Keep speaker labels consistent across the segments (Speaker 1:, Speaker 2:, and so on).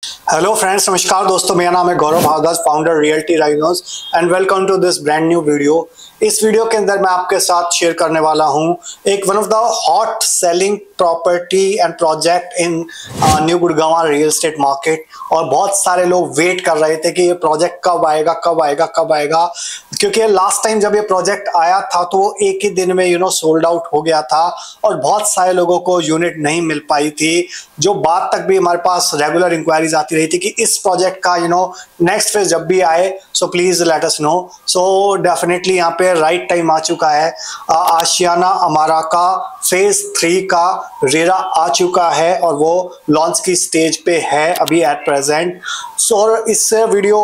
Speaker 1: Hello friends, नमस्कार दोस्तों। मेरा नाम है Gaurav Bhardwaj, founder realty rhinos and welcome to this brand new video. इस वीडियो के अंदर मैं आपके साथ शेयर करने वाला हूं एक one of the hot selling property and project in new Gurgaon real estate market. और बहुत सारे लोग वेट कर रहे थे कि ये प्रोजेक्ट कब आएगा कब आएगा कब आएगा, क्योंकि लास्ट टाइम जब ये प्रोजेक्ट आया था तो वो एक ही दिन में सोल्ड आउट हो गया था और बहुत सारे लोगों को यूनिट नहीं मिल पाई थी। जो बात तक भी हमारे पास रेगुलर इंक्वायरीज आती रही थी कि इस प्रोजेक्ट का नेक्स्ट फेज जब भी आए so please let us know. So definitely यहाँ पे राइट टाइम आ चुका है। आशियाना अमारा का फेज 3 का रेरा आ चुका है और वो लॉन्च की स्टेज पे है अभी एट प्रेजेंट। सो इस वीडियो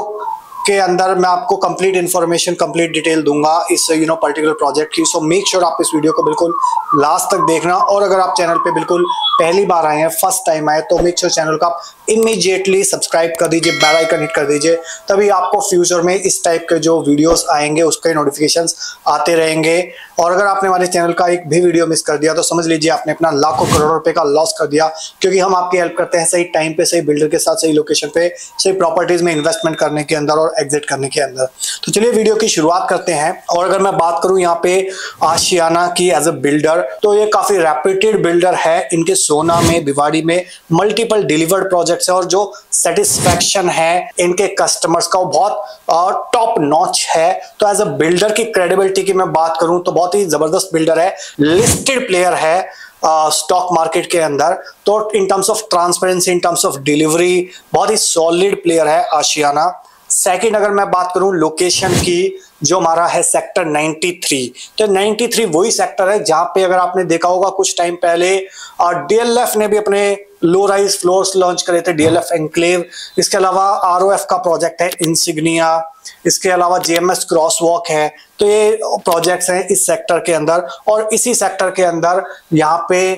Speaker 1: के अंदर मैं आपको कंप्लीट इन्फॉर्मेशन, कंप्लीट डिटेल दूंगा इस पर्टिकुलर प्रोजेक्ट की। सो मेक श्योर आप इस वीडियो को बिल्कुल लास्ट तक देखना। और अगर आप चैनल पे बिल्कुल पहली बार आए हैं, फर्स्ट टाइम आए, तो मेक श्योर चैनल को आप इमीडिएटली सब्सक्राइब कर दीजिए, बेल आइकन हिट कर दीजिए, तभी आपको फ्यूचर में इस टाइप के जो वीडियोस आएंगे उसके नोटिफिकेशंस आते रहेंगे। और अगर आपने हमारे चैनल का एक भी वीडियो मिस कर दिया तो समझ लीजिए आपने अपना लाखों करोड़ों रुपए का लॉस कर दिया, क्योंकि हम आपकी हेल्प करते हैं सही टाइम पे, सही बिल्डर के साथ, सही लोकेशन पे, सही प्रॉपर्टीज में इन्वेस्टमेंट करने के अंदर और एग्जिट करने के अंदर। तो चलिए वीडियो की शुरुआत करते हैं। और अगर मैं बात करूं यहाँ पे आशियाना की एज अ बिल्डर, तो ये काफी रेप्यूटेड बिल्डर है। इनके सोना में, भिवाड़ी में मल्टीपल डिलीवर्ड प्रोजेक्ट्स है और जो सेटिस्फैक्शन है इनके कस्टमर्स का वो बहुत टॉप नॉच है। तो एज अ बिल्डर की क्रेडिबिलिटी की मैं बात करूं तो बहुत ही जबरदस्त बिल्डर है, लिस्टेड प्लेयर है स्टॉक मार्केट के अंदर। तो in terms of transparency, in terms of delivery बहुत ही सॉलिड प्लेयर है आशियाना। सेकंड अगर मैं बात करूं लोकेशन की, जो हमारा है सेक्टर 93। तो 93 वही सेक्टर है जहां पे अगर आपने देखा होगा कुछ टाइम पहले डीएलएफ ने भी अपने लो राइज फ्लोर्स लॉन्च करे थे, डीएलएफ एनक्लेव। इसके अलावा आरओएफ का प्रोजेक्ट है इंसिग्निया, इसके अलावा जेएमएस क्रॉसवॉक है। तो ये प्रोजेक्ट्स हैं इस सेक्टर के अंदर। और इसी सेक्टर के अंदर यहाँ पे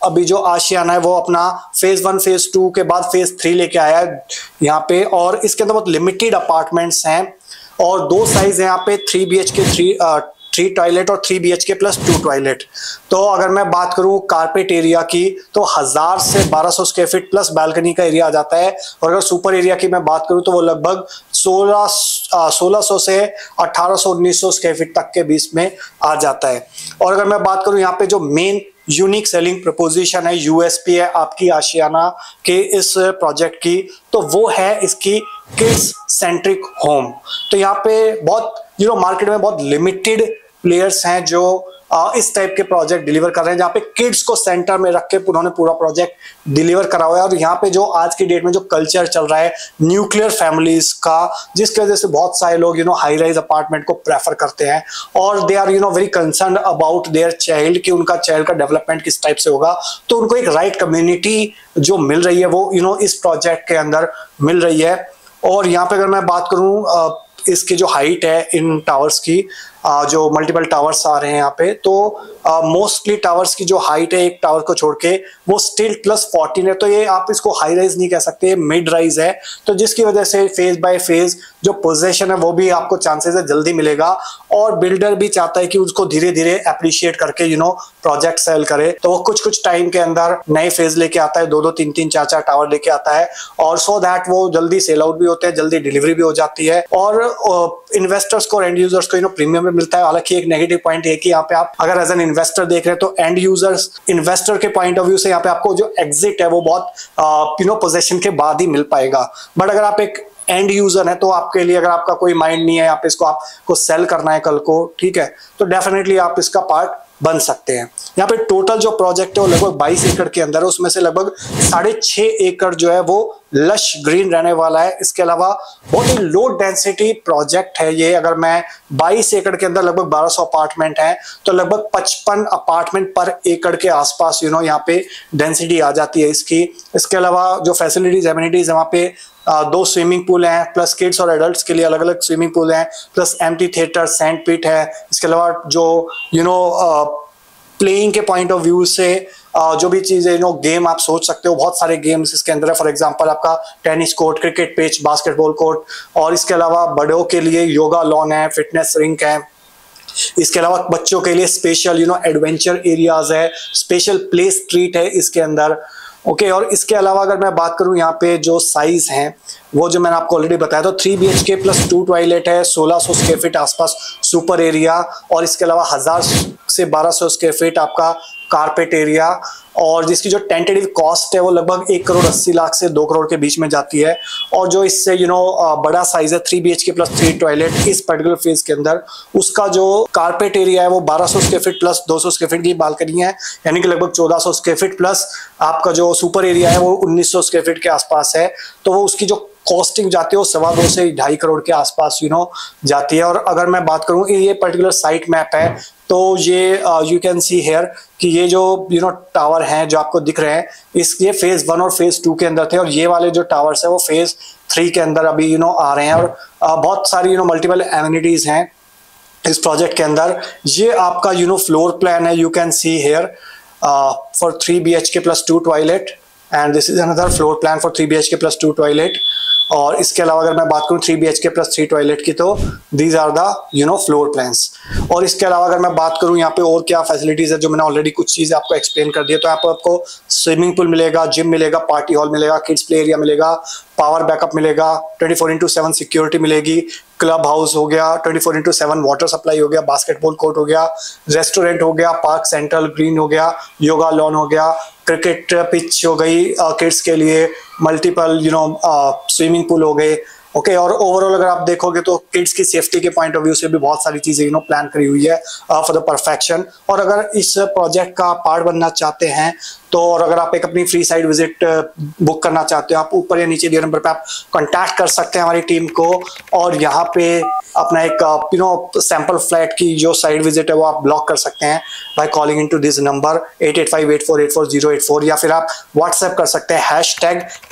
Speaker 1: अभी जो आशियाना है वो अपना फेज 1 फेज 2 के बाद फेज 3 लेके आया है यहाँ पे। और इसके अंदर बहुत लिमिटेड अपार्टमेंट्स हैं और 2 साइज है यहाँ पे, 3 BHK 3 टॉयलेट और 3 BHK प्लस 2 टॉयलेट। तो अगर मैं बात करूं कारपेट एरिया की तो 1000 से 1200 स्क्वायर फीट प्लस बालकनी का एरिया आ जाता है। और अगर सुपर एरिया की मैं बात करूं तो वो लगभग 1600 से 1800-1900 स्क्वायर फीट तक के बीच में आ जाता है। और अगर मैं बात करूं यहाँ पे जो मेन यूनिक सेलिंग प्रपोजिशन है, यूएसपी है आपकी आशियाना के इस प्रोजेक्ट की, तो वो है इसकी किड्स सेंट्रिक होम। तो यहाँ पे बहुत मार्केट में बहुत लिमिटेड प्लेयर्स हैं जो इस टाइप के प्रोजेक्ट डिलीवर कर रहे हैं, जहाँ पे किड्स को सेंटर में रख के उन्होंने पूरा प्रोजेक्ट डिलीवर करा हुआ है। और यहाँ पे जो आज की डेट में जो कल्चर चल रहा है न्यूक्लियर फैमिलीज का, जिसकी वजह से बहुत सारे लोग हाई राइज अपार्टमेंट को प्रेफर करते हैं और they are very concern about their child कि उनका चाइल्ड का डेवलपमेंट किस टाइप से होगा। तो उनको एक राइट कम्युनिटी जो मिल रही है वो इस प्रोजेक्ट के अंदर मिल रही है। और यहाँ पे अगर मैं बात करूँ इसकी जो हाइट है इन टावर्स की, जो मल्टीपल टावर्स आ रहे हैं यहाँ पे, तो मोस्टली टावर्स की जो हाइट है एक टावर को छोड़ के वो स्टिल +14 है। तो ये आप इसको हाई राइज नहीं कह सकते, मिड राइज है। तो जिसकी वजह से फेज बाय फेज जो पोजीशन है वो भी आपको चांसेस है जल्दी मिलेगा। और बिल्डर भी चाहता है कि उसको धीरे धीरे अप्रिशिएट करके प्रोजेक्ट सेल करे। तो वो कुछ टाइम के अंदर नए फेज लेके आता है, 2-2, 3-3, 4-4 टावर लेके आता है। और सो दैट वो जल्दी सेल आउट भी होते हैं, जल्दी डिलीवरी भी हो जाती है और इन्वेस्टर्स को और एंड यूजर्स को प्रीमियम में मिलता है। हालांकि एक नेगेटिव पॉइंट है कि यहाँ पे आप अगर एज एन इन्वेस्टर देख रहे हैं तो एंड यूजर्स इन्वेस्टर के पॉइंट ऑफ व्यू से यहाँ पे आपको जो एग्जिट है वो बहुत पोजीशन के बाद ही मिल पाएगा। बट अगर आप एक एंड यूजर है तो आपके लिए, अगर आपका कोई माइंड नहीं है यहाँ पे इसको आपको सेल करना है कल को, ठीक है, तो डेफिनेटली आप इसका पार्ट बन सकते हैं। यहाँ पे टोटल जो प्रोजेक्ट है वो लगभग 22 एकड़ के अंदर है, उसमें से लगभग 6.5 एकड़ जो है वो लश ग्रीन रहने वाला है। इसके अलावा बहुत ही लो डेंसिटी प्रोजेक्ट है ये। अगर मैं 22 एकड़ के अंदर लगभग 1200 अपार्टमेंट हैं तो लगभग 55 अपार्टमेंट पर एकड़ के आसपास यहाँ पे डेंसिटी आ जाती है इसकी। इसके अलावा जो फैसिलिटीज, एमिनिटीज है वहाँ पे 2 स्विमिंग पूल हैं, प्लस किड्स और एडल्ट्स के लिए अलग अलग स्विमिंग पूल हैं, प्लस एम्प्टी थिएटर, सैंड पिट है। इसके अलावा जो प्लेइंग के पॉइंट ऑफ व्यू से जो भी चीजें गेम आप सोच सकते हो, बहुत सारे गेम्स इसके अंदर है। फॉर एग्जांपल आपका tennis court, cricket pitch, basketball court, और इसके अलावा बड़ों के लिए योगा लॉन है, फिटनेस रिंक है। इसके अलावा बच्चों के लिए स्पेशल एडवेंचर एरियाज है, स्पेशल प्ले स्ट्रीट है इसके अंदर। ओके और इसके अलावा अगर मैं बात करूं यहाँ पे जो साइज है वो जो मैंने आपको ऑलरेडी बताया, तो 3 BHK प्लस 2 टॉयलेट है, 1600 स्क्वायर फीट आसपास सुपर एरिया, और इसके अलावा 1000 से 1200 स्क्वायर फीट आपका कारपेट एरिया, और जिसकी जो टेंटेटिव कॉस्ट है वो लगभग 1 करोड़ 80 लाख से 2 करोड़ के बीच में जाती है। और जो इससे बड़ा साइज है 3 BHK प्लस 3 टॉयलेट इस पर्टिकुलर फेज के अंदर, उसका जो कारपेट एरिया है वो 1200 square feet plus 200 square feet की बालकनी है, यानी कि लगभग 1400 स्क्वायर फीट प्लस आपका जो सुपर एरिया है वो 1900 स्क्वायर फीट के आसपास है। तो वो उसकी जो कॉस्टिंग जाती है वो 2.25 से 2.5 करोड़ के आसपास जाती है। और अगर मैं बात करूं ये पर्टिकुलर साइट मैप है, तो ये यू कैन सी हेयर कि ये जो टावर हैं जो आपको दिख रहे हैं, ये फेज 1 और फेज 2 के अंदर थे, और ये वाले जो टावर्स है वो फेज 3 के अंदर अभी आ रहे हैं। और बहुत सारी मल्टीपल एमिनिटीज हैं इस प्रोजेक्ट के अंदर। ये आपका फ्लोर प्लान है, you can see here for 3 BHK plus 2 toilet, and this is another floor plan for 3 BHK plus 2 toilet. और इसके अलावा अगर मैं बात करूं 3 BHK प्लस 3 टॉयलेट की, तो these are the floor plans. और इसके अलावा अगर मैं बात करूं यहाँ पे और क्या फैसिलिटीज है, जो मैंने ऑलरेडी कुछ चीजें आपको एक्सप्लेन कर दी है, तो यहाँ पर आपको स्विमिंग पूल मिलेगा, जिम मिलेगा, पार्टी हॉल मिलेगा, किड्स प्ले एरिया मिलेगा, पावर बैकअप मिलेगा, 24/7 सिक्योरिटी मिलेगी, क्लब हाउस हो गया, 24/7 वाटर सप्लाई हो गया, बास्केटबॉल कोर्ट हो गया, रेस्टोरेंट हो गया, पार्क सेंट्रल ग्रीन हो गया, योगा लॉन हो गया, क्रिकेट पिच हो गई किड्स के लिए, मल्टीपल स्विमिंग पूल हो गए। ओके और ओवरऑल अगर आप देखोगे तो किड्स की सेफ्टी के पॉइंट ऑफ व्यू से भी बहुत सारी चीजें प्लान करी हुई है फॉर द परफेक्शन। और अगर इस प्रोजेक्ट का पार्ट बनना चाहते हैं तो, और अगर आप एक अपनी फ्री साइट विजिट बुक करना चाहते हो, आप ऊपर या नीचे दिए नंबर पे आप कांटेक्ट कर सकते हैं हमारी टीम को, और यहाँ पे अपना एक सैंपल फ्लैट की जो साइट विजिट है वो आप ब्लॉक कर सकते हैं by calling into this number 8858484084, या फिर आप व्हाट्सएप कर सकते हैं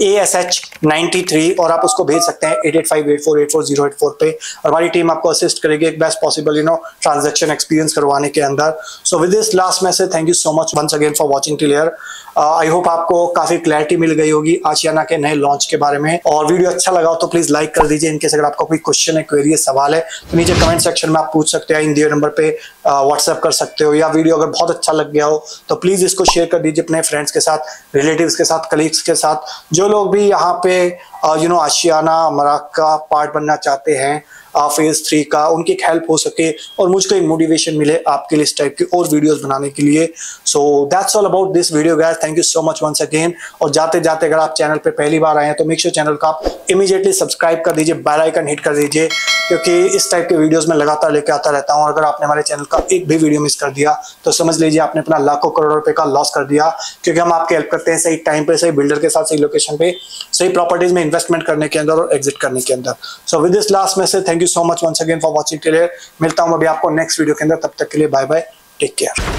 Speaker 1: #ASH93 और आप उसको भेज सकते हैं 8858484084 पे, और हमारी टीम आपको असिस्ट करेगी एक बेस्ट पॉसिबल ट्रांजैक्शन एक्सपीरियंस करवाने के अंदर। So with this last message, thank you so much once again for watching till here. I hope आपको काफी क्लैरिटी मिल गई होगी आशियाना के नए लॉन्च के बारे में, और वीडियो अच्छा लगा हो तो प्लीज लाइक कर दीजिए। इनकेस अगर आपका कोई क्वेश्चन है, क्वेरी है, सवाल है, तो नीचे कमेंट सेक्शन में आप पूछ सकते हैं, इन दिए नंबर पे व्हाट्सएप कर सकते हो, या वीडियो अगर बहुत अच्छा लग गया हो तो प्लीज इसको शेयर कर दीजिए अपने फ्रेंड्स के साथ, रिलेटिव्स के साथ, कलीग्स के साथ, जो लोग भी यहाँ पे आशियाना मराक का पार्ट बनना चाहते हैं फेज 3 का, उनकी एक हेल्प हो सके और मुझको एक मोटिवेशन मिले आपके लिए इस टाइप की और वीडियोस बनाने के लिए। So that's all about this video guys, thank you so much once again. और जाते जाते अगर आप चैनल पे पहली बार आए हैं तो मेक श्योर चैनल का आप इमीडिएटली सब्सक्राइब कर दीजिए, बेल आइकन हिट कर दीजिए, क्योंकि इस टाइप के वीडियोस में लगातार लेके आता रहता हूँ। अगर आपने हमारे चैनल का एक भी वीडियो मिस कर दिया तो समझ लीजिए आपने अपना लाखों करोड़ रुपए का लॉस कर दिया, क्योंकि हम आपकी हेल्प करते हैं सही टाइम पे, सही बिल्डर के साथ, सही लोकेशन पे, सही प्रॉपर्टीज में इन्वेस्टमेंट करने के अंदर और एग्जिट करने के अंदर। So with this last message, thank you so much once again for watching till here. मिलता हूं अभी आपको नेक्स्ट वीडियो के अंदर, तब तक के लिए बाय बाय, टेक केयर।